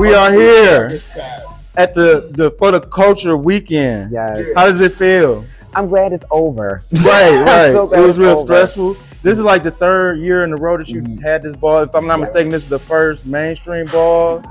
We are here at the for the culture weekend. Yes. How does it feel? I'm glad it's over. Right. So It was real over. stressful. This is like the third year in a row that you had this ball. If I'm not mistaken, this is the first mainstream ball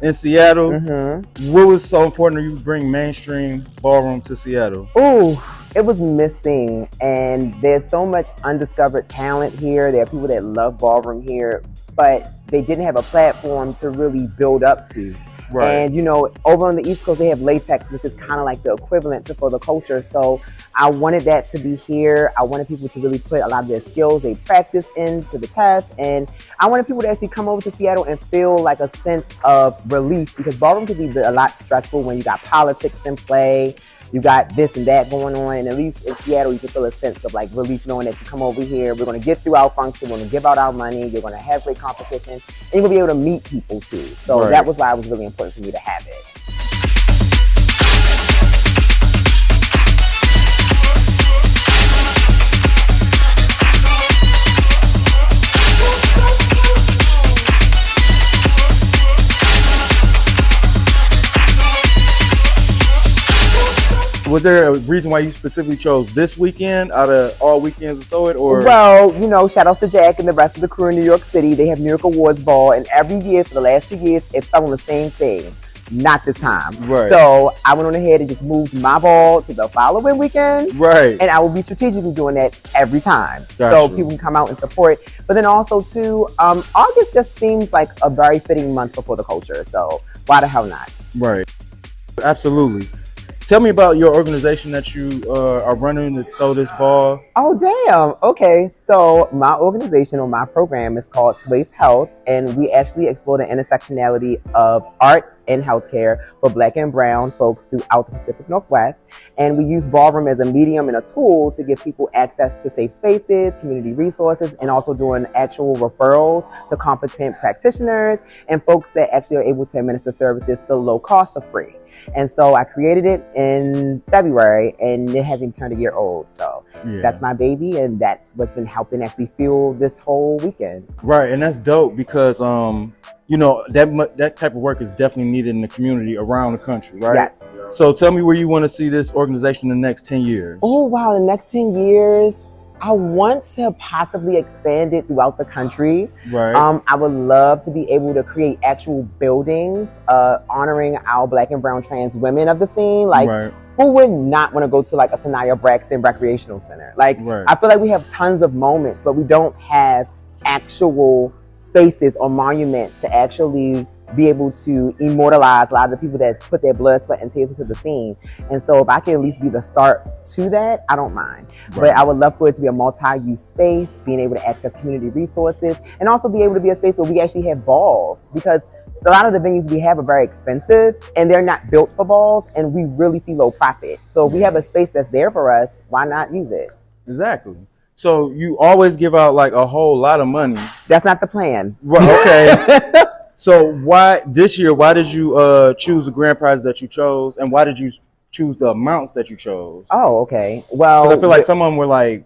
in Seattle. What was so important to you to bring mainstream ballroom to Seattle? Ooh, it was missing, and there's so much undiscovered talent here. There are people that love ballroom here, but they didn't have a platform to really build up to. Right. And you know, over on the East Coast, they have latex, which is kind of like the equivalent to for the culture. So I wanted that to be here. I wanted people to really put a lot of their skills they practice into the test. And I wanted people to actually come over to Seattle and feel like a sense of relief, because ballroom can be a lot stressful when you got politics in play. You got this and that going on, and at least in Seattle, you can feel a sense of like relief knowing that you come over here, we're going to get through our function, we're going to give out our money, you're going to have great competition, and you're going to be able to meet people too. So that was why it was really important for me to have it. Was there a reason why you specifically chose this weekend out of all weekends to throw it? Or well, you know, shout outs to Jack and the rest of the crew in New York City. They have New York Awards Ball, and every year for the last 2 years, it fell on the same thing. Not this time. Right. So I went on ahead and just moved my ball to the following weekend. Right. And I will be strategically doing that every time. Gotcha. So people can come out and support. But then also too, August just seems like a very fitting month for the culture. So why the hell not? Right. Absolutely. Tell me about your organization that you are running to throw this ball. Oh, damn. Okay. So my organization or my program is called Space Health, and we actually explore the intersectionality of art and healthcare for Black and Brown folks throughout the Pacific Northwest. And we use ballroom as a medium and a tool to give people access to safe spaces, community resources, and also doing actual referrals to competent practitioners and folks that actually are able to administer services to low cost or free. And so I created it in February, and it hasn't turned a year old. So that's my baby, and that's what's been helping actually fuel this whole weekend. Right, and that's dope because you know, that type of work is definitely needed in the community around the country, right? Yes. So tell me where you want to see this organization in the next 10 years. Oh, wow. The next 10 years, I want to possibly expand it throughout the country. Right. I would love to be able to create actual buildings honoring our Black and Brown trans women of the scene. Like, who would not want to go to like a Sanaya Braxton recreational center? Like, I feel like we have tons of moments, but we don't have actual spaces or monuments to actually be able to immortalize a lot of the people that's put their blood, sweat, and tears into the scene. And so if I can at least be the start to that, I don't mind. But I would love for it to be a multi-use space, being able to access community resources, and also be able to be a space where we actually have balls, because a lot of the venues we have are very expensive and they're not built for balls, and we really see low profit. So if we have a space that's there for us, why not use it? Exactly. So you always give out like a whole lot of money. That's not the plan. Right. Okay. So why this year? Why did you choose the grand prizes that you chose, and why did you choose the amounts that you chose? Oh, okay. Well, I feel like some of them were like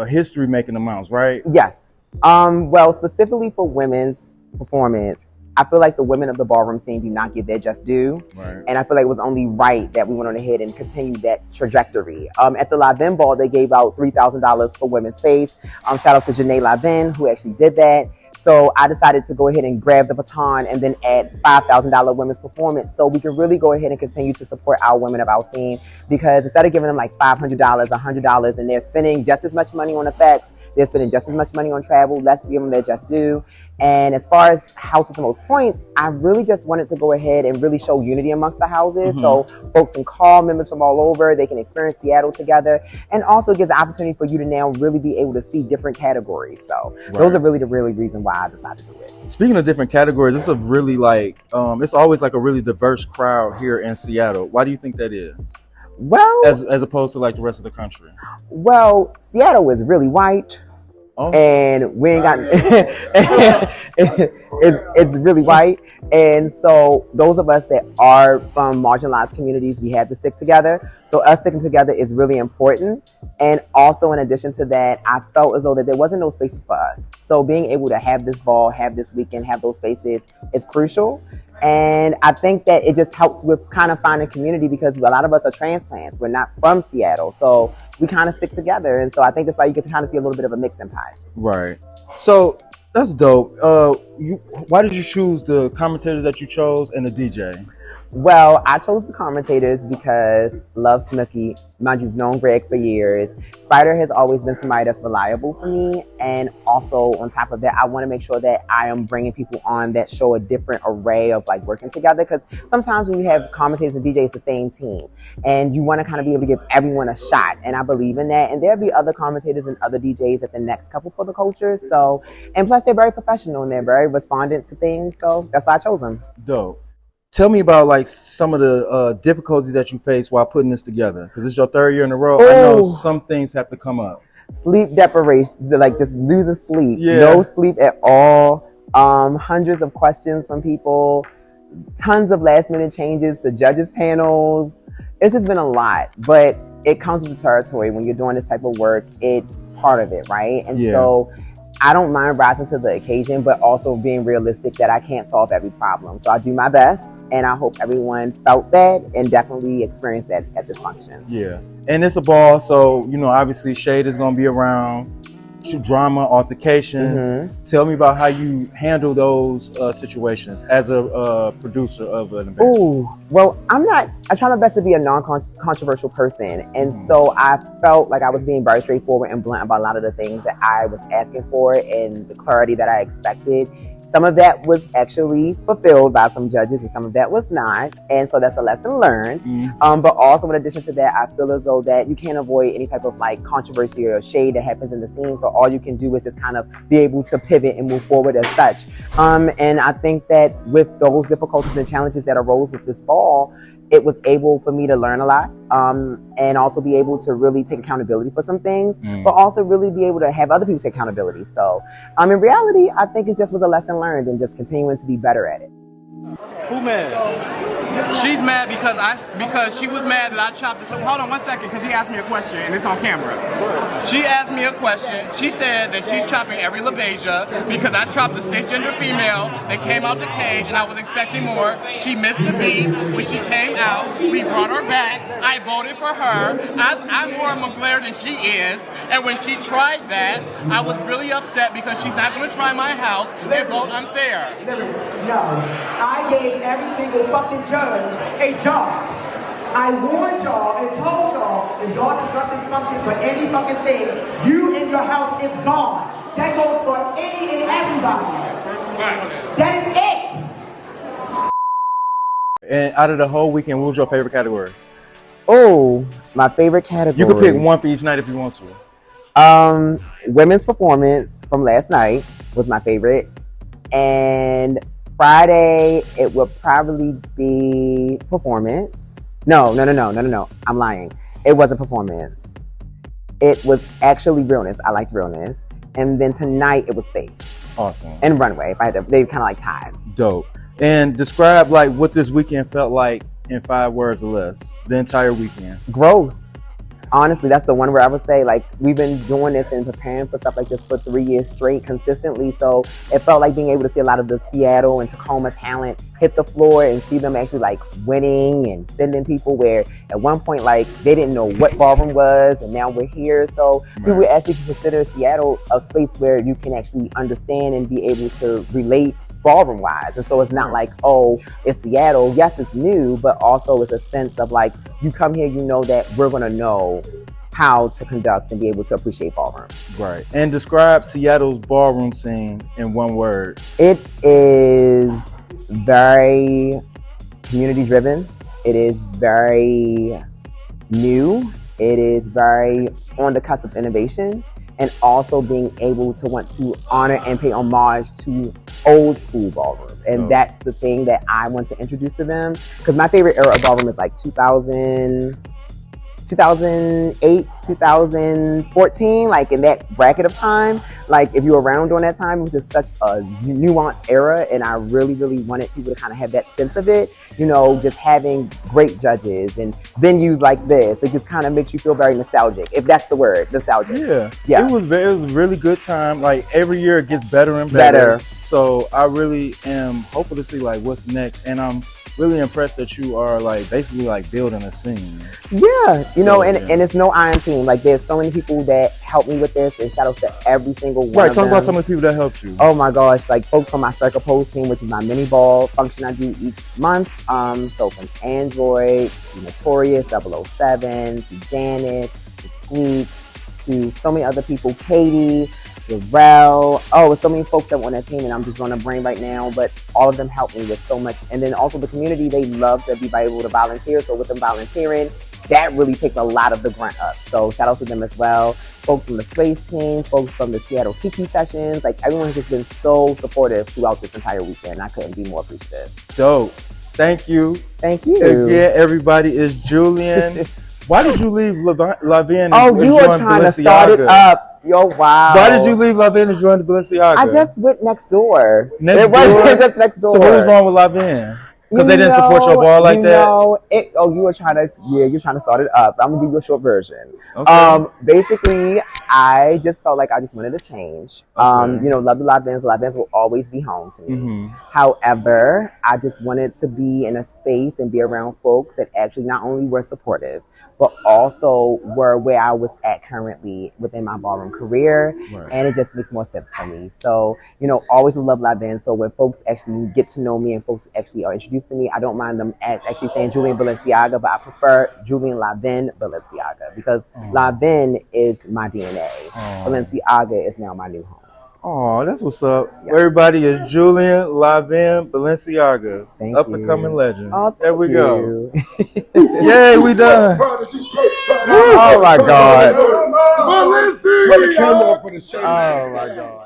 history making amounts, right? Yes. Well, specifically for women's performance, I feel like the women of the ballroom scene do not get their just due. Right. And I feel like it was only right that we went on ahead and continued that trajectory. At the Lanvin ball, they gave out $3,000 for women's face. Shout out to Janae Lanvin, who actually did that. So I decided to go ahead and grab the baton and then add $5,000 women's performance, so we can really go ahead and continue to support our women of our scene. Because instead of giving them like $500, $100, and they're spending just as much money on effects, they're spending just as much money on travel, let's give them their just due. And as far as house with the most points, I really just wanted to go ahead and really show unity amongst the houses. So folks can call members from all over, they can experience Seattle together, and also give the opportunity for you to now really be able to see different categories. So those are really the reason why I decided to do it. Speaking of different categories, it's a really like, it's always like a really diverse crowd here in Seattle. Why do you think that is? Well, as opposed to like the rest of the country. Well, Seattle is really white. Oh, and we ain't got it's really white, and so those of us that are from marginalized communities, we have to stick together. So us sticking together is really important. And also in addition to that, I felt as though that there wasn't no spaces for us. So being able to have this ball, have this weekend, have those spaces is crucial. And I think that it just helps with kind of finding community because a lot of us are transplants. We're not from Seattle. So we kind of stick together. And so I think that's why you get to kind of see a little bit of a mixing pot. Right. So that's dope. Why did you choose the commentators that you chose and the DJ? Well, I chose the commentators because love Snooki. Mind you, I've known Greg for years. Spider has always been somebody that's reliable for me. And also on top of that, I want to make sure that I am bringing people on that show a different array of like working together. Because sometimes when you have commentators and DJs, the same team, and you want to kind of be able to give everyone a shot. And I believe in that. And there'll be other commentators and other DJs at the next couple for the culture. So, and plus they're very professional and they're very respondent to things. So that's why I chose them. Dope. Tell me about like some of the difficulties that you faced while putting this together, because it's your third year in a row. Ooh. I know some things have to come up. Sleep deprivation, like just losing sleep, no sleep at all. Hundreds of questions from people, tons of last minute changes to judges panels. It's just been a lot, but it comes with the territory. When you're doing this type of work, it's part of it, right? And so I don't mind rising to the occasion, but also being realistic that I can't solve every problem. So I do my best, and I hope everyone felt that and definitely experienced that at this function. Yeah, and it's a ball, so, you know, obviously Shade is going to be around, drama, altercations. Tell me about how you handle those situations as a producer of an event. Ooh, well, I try my best to be a non-controversial person. And so I felt like I was being very straightforward and blunt about a lot of the things that I was asking for and the clarity that I expected. Some of that was actually fulfilled by some judges and some of that was not. And so that's a lesson learned. But also in addition to that, I feel as though that you can't avoid any type of like controversy or shade that happens in the scene. So all you can do is just kind of be able to pivot and move forward as such. And I think that with those difficulties and challenges that arose with this ball, it was able for me to learn a lot and also be able to really take accountability for some things, but also really be able to have other people take accountability. So in reality, I think it just was a lesson learned and just continuing to be better at it. Who mad? She's mad because she was mad that I chopped it. So hold on 1 second, because he asked me a question and it's on camera. She asked me a question. She said that she's chopping every LaBeija because I chopped a cisgender female that came out the cage and I was expecting more. She missed the beat when she came out. We brought her back. I voted for her. I'm more of a McGlair than she is. And when she tried that, I was really upset because she's not going to try my house and vote unfair. No, I gave every single fucking judge a job. I warned y'all and told y'all if y'all disrupt this function for any fucking thing, you and your house is gone. That goes for any and everybody. That is it. And out of the whole weekend, what was your favorite category? Oh, my favorite category. You could pick one for each night if you want to. Women's performance from last night was my favorite. And Friday, it will probably be performance. No. I'm lying. It wasn't performance. It was actually realness. I liked realness. And then tonight, it was space. Awesome. And runway. If I had to, they kind of like tied. Dope. And describe like what this weekend felt like in 5 words or less. The entire weekend. Growth. Honestly, that's the one where I would say, like, we've been doing this and preparing for stuff like this for 3 years straight consistently. So it felt like being able to see a lot of the Seattle and Tacoma talent hit the floor and see them actually like winning and sending people where at one point, like, they didn't know what Ballroom was and now we're here. So people actually consider Seattle a space where you can actually understand and be able to relate ballroom wise. And so it's not like, oh, it's Seattle. Yes, it's new, but also it's a sense of like, you come here, you know that we're going to know how to conduct and be able to appreciate ballroom. Right. And describe Seattle's ballroom scene in 1 word. It is very community driven. It is very new. It is very on the cusp of innovation. And also being able to want to honor and pay homage to old school ballroom. And that's the thing that I want to introduce to them. Because my favorite era of ballroom is like 2008, 2014, like in that bracket of time. Like if you were around during that time, it was just such a nuanced era. And I really, really wanted people to kind of have that sense of it. You know, just having great judges and venues like this. It just kind of makes you feel very nostalgic, if that's the word, nostalgic. Yeah. It was a really good time. Like every year it gets better and better. So So I really am hopeful to see like what's next, and I'm really impressed that you are like basically like building a scene. Yeah, you know, and it's no iron team. Like there's so many people that help me with this, and shout outs to every single one of them. Talk about some of the people that helped you. Oh my gosh, like folks from my Strike a Pose team, which is my mini ball function I do each month. So from Android to Notorious 007 to Janice to Squeak to so many other people, Katie, Jarrell. Oh, with so many folks that want a team, and I'm just drawing a brain right now, but all of them helped me with so much. And then also the community, they love to be able to volunteer. So with them volunteering, that really takes a lot of the grunt up. So shout out to them as well. Folks from the Space team, folks from the Seattle Kiki sessions, like everyone has just been so supportive throughout this entire weekend. I couldn't be more appreciative. Dope. Thank you. Thank you. Again, everybody, is Julian. Why did you leave Lanvin? Oh, you were trying to start it up. Yo, wow. Why did you leave Lanvin and join the Balenciaga? I just went next door. It wasn't just next door. So what was wrong with Lanvin? Because they didn't support your ball like that? You were trying to, you're trying to start it up. I'm going to give you a short version. Okay. Basically, I just felt like I just wanted to change. Okay. You know, love the live bands. The live bands will always be home to me. However, I just wanted to be in a space and be around folks that actually not only were supportive, but also were where I was at currently within my ballroom career. Right. And it just makes more sense for me. So, you know, always love live bands. So when folks actually get to know me and folks actually are introduced to me, I don't mind them actually saying Julian Balenciaga, but I prefer Julian Lanvin Balenciaga because Lanvin is my DNA. Balenciaga is now my new home. Oh, that's what's up. Yes. Everybody is Julian Lanvin Balenciaga. Thank up you. and coming legend. Oh, there we go. Yay, we done. Oh my God. Turn the camera off for the show. Oh my God.